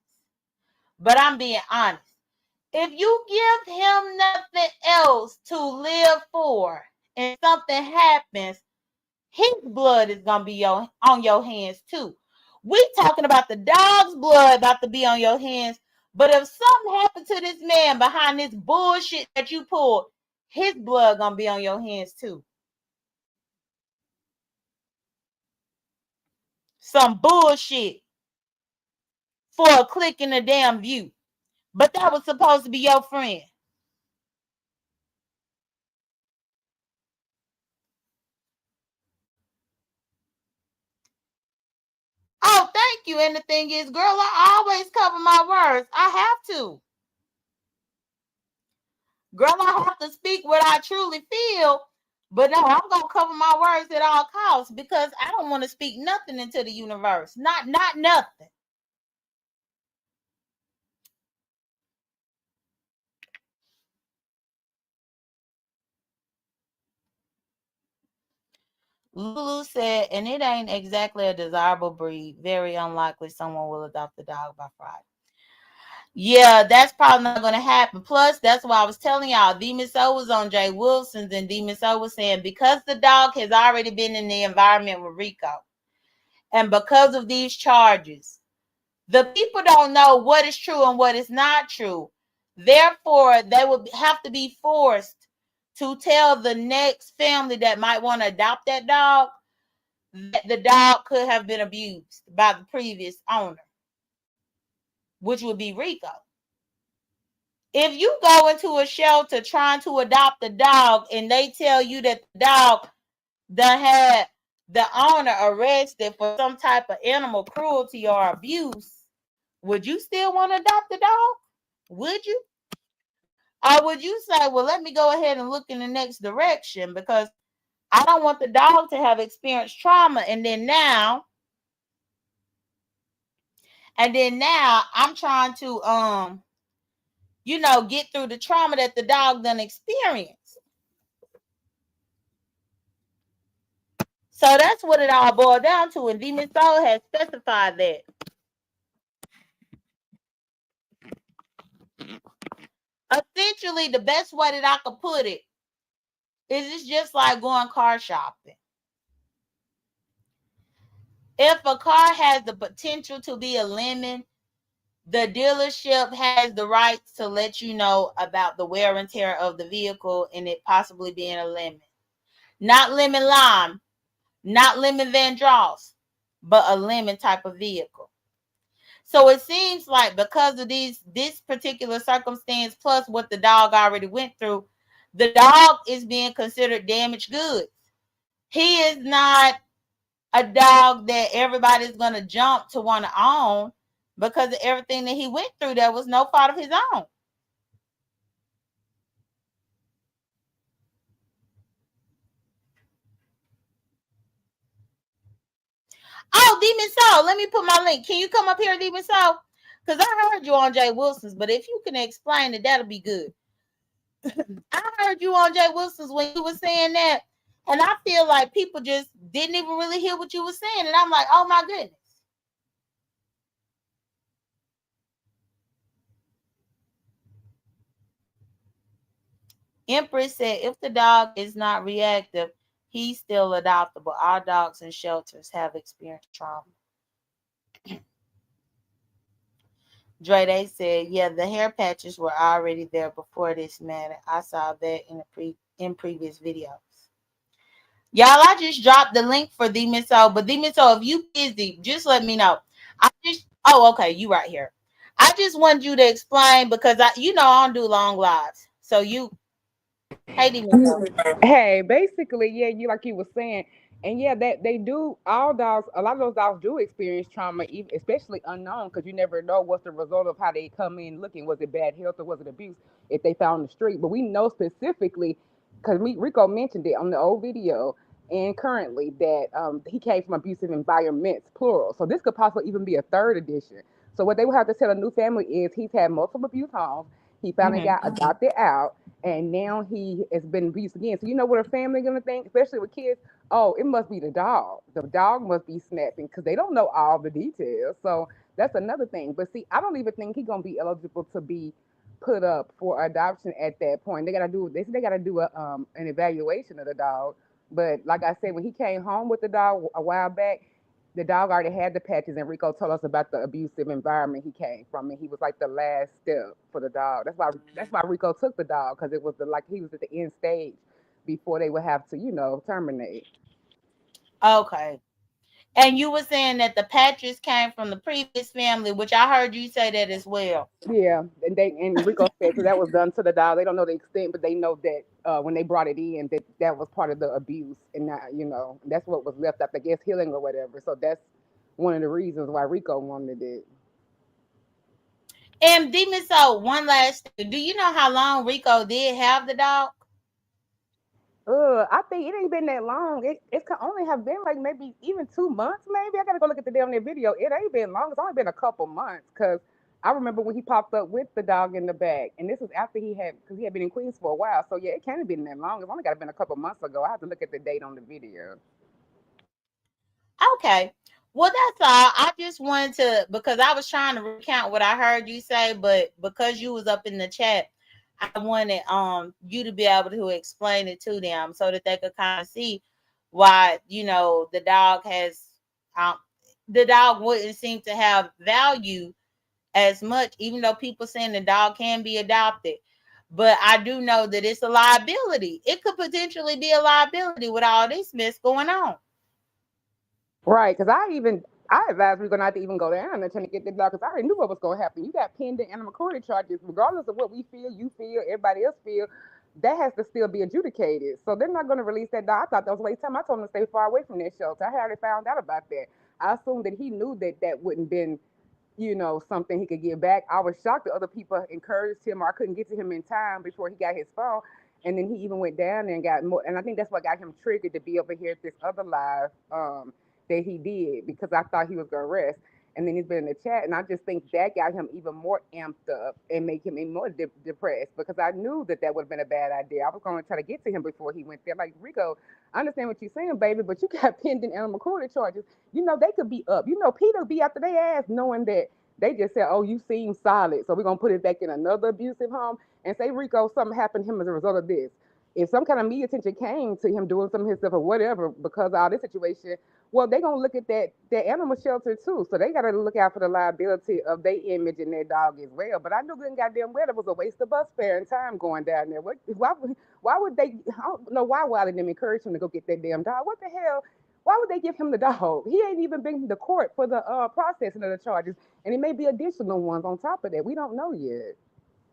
But I'm being honest. If you give him nothing else to live for and something happens, his blood is going to be on your hands too. We talking about the dog's blood about to be on your hands. But if something happened to this man behind this bullshit that you pulled, his blood going to be on your hands too. Some bullshit for a click in a damn view. But that was supposed to be your friend. Oh, thank you. And the thing is, girl, I always cover my words. I have to. Girl, I have to speak what I truly feel. But no, I'm going to cover my words at all costs, because I don't want to speak nothing into the universe. Not nothing. Lulu said, and it ain't exactly a desirable breed. Very unlikely someone will adopt the dog by Friday. Yeah, that's probably not going to happen. Plus, that's why I was telling y'all, Demon Soul was on Jay Wilson's, and Demon Soul was saying, because the dog has already been in the environment with Rico, and because of these charges, the people don't know what is true and what is not true. Therefore, they will have to be forced to tell the next family that might want to adopt that dog that the dog could have been abused by the previous owner, which would be Rico. If you go into a shelter trying to adopt a dog and they tell you that the dog that had the owner arrested for some type of animal cruelty or abuse, would you still want to adopt the dog? Would you? Or would you say, well, let me go ahead and look in the next direction because I don't want the dog to have experienced trauma and then now I'm trying to get through the trauma that the dog done experienced. So that's what it all boiled down to, and Demon Soul has specified that. Essentially, the best way that I could put it is it's just like going car shopping. If a car has the potential to be a lemon, the dealership has the rights to let you know about the wear and tear of the vehicle and it possibly being a lemon. Not lemon lime, not lemon Van Dross, but a lemon type of vehicle. So it seems like because of this particular circumstance plus what the dog already went through, the dog is being considered damaged goods. He is not a dog that everybody's going to jump to want to own because of everything that he went through that was no fault of his own. Oh, Demon Soul, let me put my link. Can you come up here, Demon Soul? Because I heard you on Jay Wilson's, but if you can explain it, that'll be good. I heard you on Jay Wilson's when you were saying that, and I feel like people just didn't even really hear what you were saying, and I'm like, oh my goodness. Empress said, if the dog is not reactive, he's still adoptable. Our dogs in shelters have experienced trauma. Dre said, yeah, the hair patches were already there before this matter. I saw that in previous videos. Y'all, I just dropped the link for Demon Soul, but Demon Soul, if you busy, just let me know. Okay, you right here. I just want you to explain because I don't do long lives. So hey Demon Soul. Hey, basically, yeah, you like you were saying, and yeah, that they do. All dogs, a lot of those dogs do experience trauma, even especially unknown, because you never know what's the result of how they come in looking. Was it bad health or was it abuse if they found on the street? But we know specifically because Rico mentioned it on the old video and currently that he came from abusive environments, plural. So this could possibly even be a third edition. So what they would have to tell a new family is he's had multiple abuse homes. He finally got adopted out, and now he has been abused again. So you know what a family gonna think, especially with kids. Oh, it must be the dog. The dog must be snapping because they don't know all the details. So that's another thing. But see, I don't even think he's gonna be eligible to be put up for adoption at that point. They gotta do an evaluation of the dog. But like I said, when he came home with the dog a while back, the dog already had the patches, and Rico told us about the abusive environment he came from, and he was like the last step for the dog. That's why Rico took the dog because it was like he was at the end stage before they would have to terminate. Okay. And you were saying that the patches came from the previous family, which I heard you say that as well. Yeah, and Rico said so that was done to the dog. They don't know the extent, but they know that when they brought it in, that was part of the abuse, and not that's what was left after, I guess, healing or whatever. So that's one of the reasons why Rico wanted it. And Demon Soul, one last thing. Do you know how long Rico did have the dog? I think it ain't been that long. It can only have been like maybe even 2 months. Maybe I gotta go look at the damn video. It ain't been long. It's only been a couple months. Cause I remember when he popped up with the dog in the bag, and this was after because he had been in Queens for a while. So yeah, it can't have been that long. It's only got to been a couple months ago. I have to look at the date on the video. Okay. Well, that's all. I just wanted to, because I was trying to recount what I heard you say, but because you was up in the chat, I wanted you to be able to explain it to them so that they could kind of see why um the dog wouldn't seem to have value as much, even though people saying the dog can be adopted. But I do know that it's a liability. It could potentially be a liability with all this mess going on. Right, because I advise we're gonna have to even go down and trying to get the dog because I already knew what was gonna happen. You got pending animal cruelty charges, regardless of what we feel, you feel, everybody else feel. That has to still be adjudicated. So they're not gonna release that dog. I thought that was a waste of time. I told him to stay far away from that shelter. I had already found out about that. I assumed that he knew that that wouldn't been, something he could get back. I was shocked that other people encouraged him, or I couldn't get to him in time before he got his phone. And then he even went down there and got more. And I think that's what got him triggered to be over here at this other live that he did because I thought he was gonna rest. And then he's been in the chat, and I just think that got him even more amped up and make him even more depressed because I knew that that would have been a bad idea. I was going to try to get to him before he went there. Like, Rico, I understand what you're saying, baby, but you got pending animal cruelty charges. They could be up. Peter be after their ass knowing that they just said, oh, you seem solid, so we're going to put it back in another abusive home and say, Rico, something happened to him as a result of this. If some kind of media attention came to him doing some of his stuff or whatever because of all this situation, well, they're gonna look at that animal shelter too. So they gotta look out for the liability of their image and their dog as well. But I knew good and goddamn well it was a waste of bus fare and time going down there. Why would they I don't know why would them encourage him to go get that damn dog? What the hell? Why would they give him the dog? He ain't even been to court for the processing of the charges. And it may be additional ones on top of that. We don't know yet.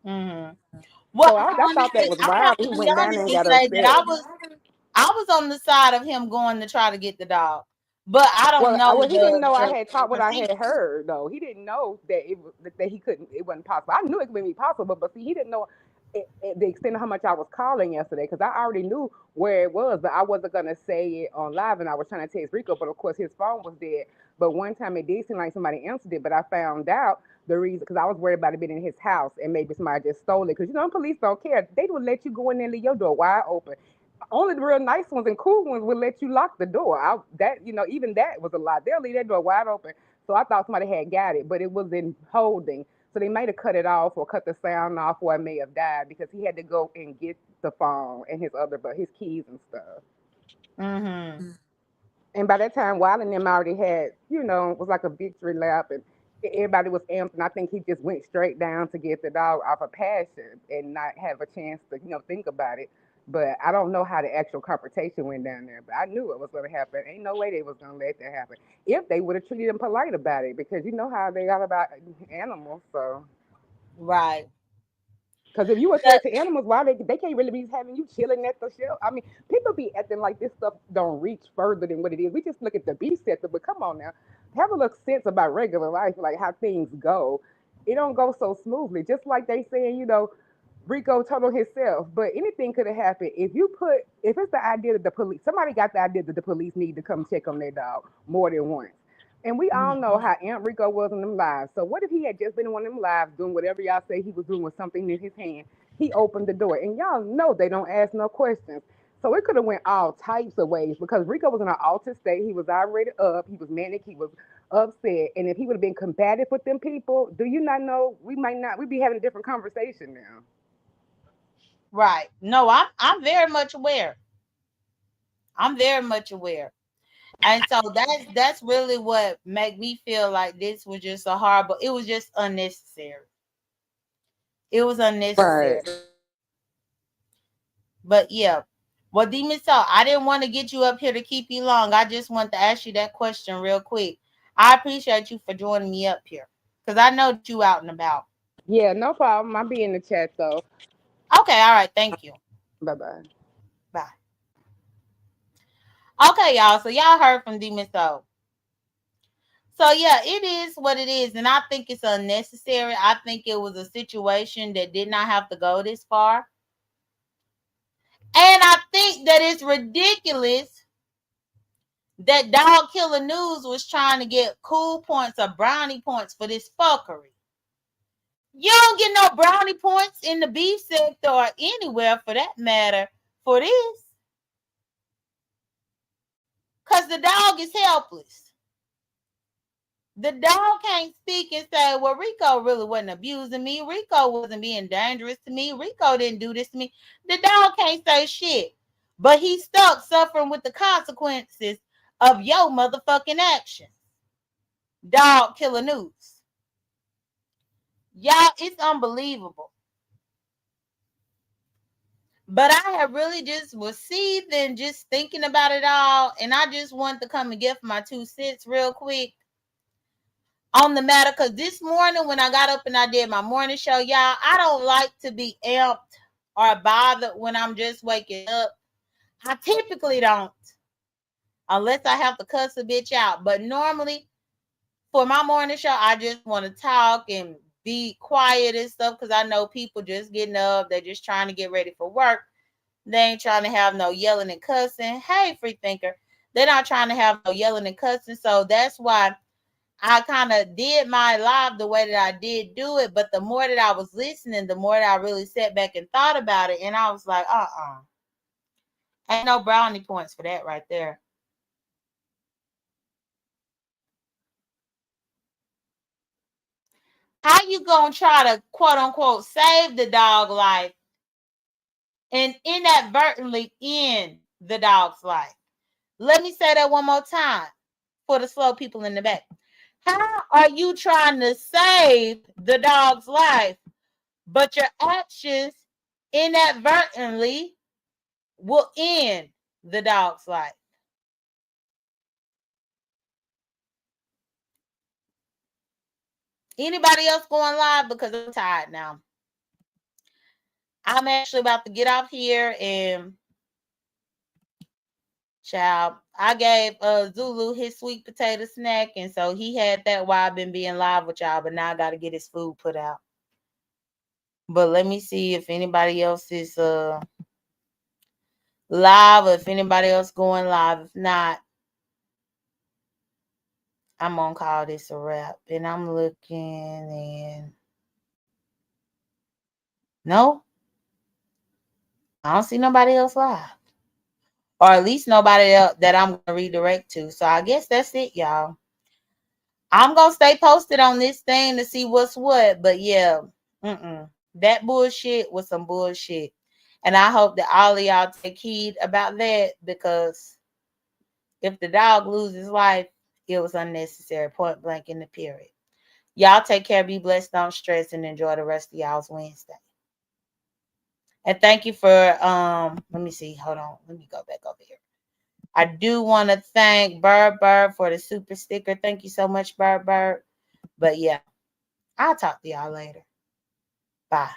Mm-hmm. Well, So I thought that was I have wild. He to be went down there honest and and got say that upset. I was on the side of him going to try to get the dog, but I don't Well, know he didn't know I the had taught what I had procedures. heard though. He didn't know that that he couldn't. It wasn't possible. I knew it would be possible, but see, he didn't know the extent of how much I was calling yesterday because I already knew where it was, but I wasn't gonna say it on live, and I was trying to text Rico, but of course his phone was dead. But one time it did seem like somebody answered it, but I found out the reason because I was worried about it being in his house and maybe somebody just stole it because police don't care. They would let you go in there and leave your door wide open. Only the real nice ones and cool ones would let you lock the door. Even that was a lot. They'll leave that door wide open. So I thought somebody had got it, but it was in holding. So they might have cut it off or cut the sound off, or it may have died because he had to go and get the phone and but his keys and stuff. Mm-hmm. And by that time, Wild and them already had, it was like a victory lap, and everybody was amped. And I think he just went straight down to get the dog off of passion and not have a chance to, think about it. But I don't know how the actual confrontation went down there. But I knew it was going to happen. Ain't no way they was going to let that happen. If they would have treated him polite about it, because you know how they are about animals. So Right. because if you a But threat to animals, why they can't really be having you chilling at the shelter? I mean, people be acting like this stuff don't reach further than what it is. We just look at the beast sector, but come on now, have a little sense about regular life, like how things go. It don't go so smoothly. Just like they saying, Rico told himself, but anything could have happened if it's the idea that the police somebody got the idea that the police need to come check on their dog more than once. And we all know how Aunt Rico was in them lives. So what if he had just been in one of them lives doing whatever y'all say he was doing with something in his hand? He opened the door, and y'all know they don't ask no questions. So it could have went all types of ways because Rico was in an altered state. He was already up. He was manic. He was upset. And if he would have been combative with them people, do you not know we'd be having a different conversation now. right. No, I'm very much aware. I'm very much aware. And so that's really what made me feel like this was just a horrible. It was just unnecessary. It was unnecessary. Right. But yeah. Well, Demon Soul, I didn't want to get you up here to keep you long. I just want to ask you that question real quick. I appreciate you for joining me up here. Because I know that you out and about. Yeah, no problem. I'll be in the chat though. Okay, all right, thank you. Bye bye. Bye. Okay, y'all. So y'all heard from Demon Soul. So yeah, it is what it is, and I think it's unnecessary. I think it was a situation that did not have to go this far, and I think that it's ridiculous that Dog Killer News was trying to get cool points or brownie points for this fuckery. You don't get no brownie points in the beef sector or anywhere for that matter for this, cause the dog is helpless. The dog can't speak and say, well, Rico really wasn't abusing me. Rico wasn't being dangerous to me. Rico didn't do this to me. The dog can't say shit. But he's stuck suffering with the consequences of your motherfucking actions. Dog Killer News. Y'all, it's unbelievable. But I have really just was seething just thinking about it all. And I just wanted to come and give my 2 cents real quick. on the matter, because this morning when I got up and I did my morning show, y'all, I don't like to be amped or bothered when I'm just waking up. I typically don't, unless I have to cuss a bitch out. But normally for my morning show, I just want to talk and be quiet and stuff, because I know people just getting up. They're just trying to get ready for work. They ain't trying to have no yelling and cussing. Hey, free thinker. They're not trying to have no yelling and cussing. So that's why I kind of did my live the way that I did do it. But the more that I was listening, the more that I really sat back and thought about it. And I was like, ain't no brownie points for that right there. How you gonna try to quote unquote save the dog life and inadvertently end the dog's life? Let me say that one more time for the slow people in the back. How are you trying to save the dog's life, but your actions inadvertently will end the dog's life? Anybody else going live? Because I'm tired now. I'm actually about to get off here and child. I gave Zulu his sweet potato snack, and so he had that while I've been being live with y'all. But now I got to get his food put out. But let me see if anybody else is live, or if anybody else going live. If not, I'm gonna call this a wrap. And I'm looking, and no, I don't see nobody else live, or at least nobody else that I'm gonna redirect to. So I guess that's it, y'all. I'm gonna stay posted on this thing to see what's what. But yeah, that bullshit was some bullshit, and I hope that all of y'all take heed about that, because if the dog loses life, it was unnecessary, point blank in the period. Y'all take care, be blessed, don't stress, and enjoy the rest of y'all's Wednesday. And thank you for let me see, hold on, let me go back over here. I do want to thank Bird for the super sticker. Thank you so much, Bird. But yeah, I'll talk to y'all later. Bye.